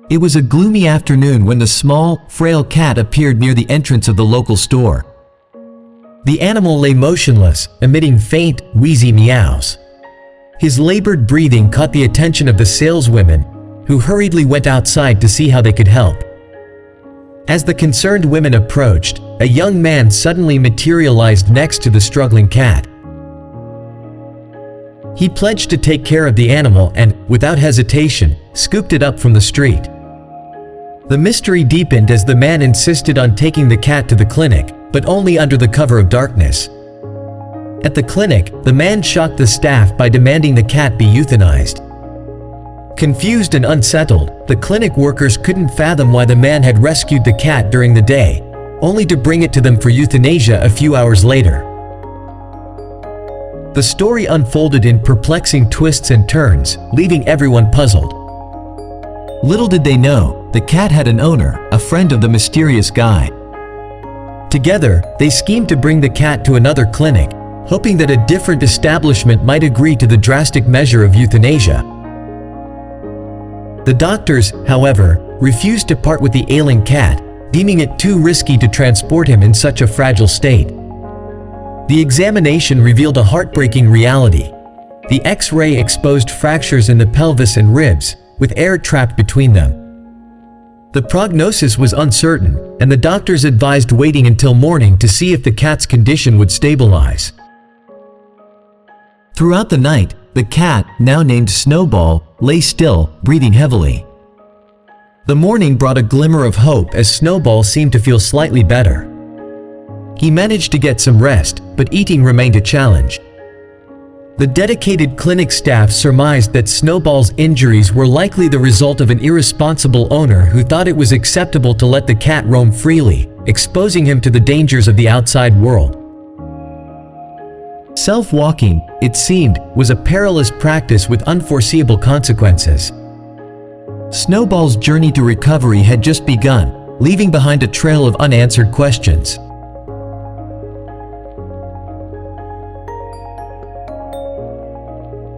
It was a gloomy afternoon when the small, frail cat appeared near the entrance of the local store. The animal lay motionless, emitting faint, wheezy meows. His labored breathing caught the attention of the saleswomen, who hurriedly went outside to see how they could help. As the concerned women approached, a young man suddenly materialized next to the struggling cat. He pledged to take care of the animal and, without hesitation, scooped it up from the street. The mystery deepened as the man insisted on taking the cat to the clinic, but only under the cover of darkness. At the clinic, the man shocked the staff by demanding the cat be euthanized. Confused and unsettled, the clinic workers couldn't fathom why the man had rescued the cat during the day, only to bring it to them for euthanasia a few hours later. The story unfolded in perplexing twists and turns, leaving everyone puzzled. Little did they know, the cat had an owner, a friend of the mysterious guy. Together, they schemed to bring the cat to another clinic, hoping that a different establishment might agree to the drastic measure of euthanasia. The doctors, however, refused to part with the ailing cat, deeming it too risky to transport him in such a fragile state. The examination revealed a heartbreaking reality. The X-ray exposed fractures in the pelvis and ribs, with air trapped between them. The prognosis was uncertain, and the doctors advised waiting until morning to see if the cat's condition would stabilize. Throughout the night, the cat, now named Snowball, lay still, breathing heavily. The morning brought a glimmer of hope as Snowball seemed to feel slightly better. He managed to get some rest, but eating remained a challenge. The dedicated clinic staff surmised that Snowball's injuries were likely the result of an irresponsible owner who thought it was acceptable to let the cat roam freely, exposing him to the dangers of the outside world. Self-walking, it seemed, was a perilous practice with unforeseeable consequences. Snowball's journey to recovery had just begun, leaving behind a trail of unanswered questions.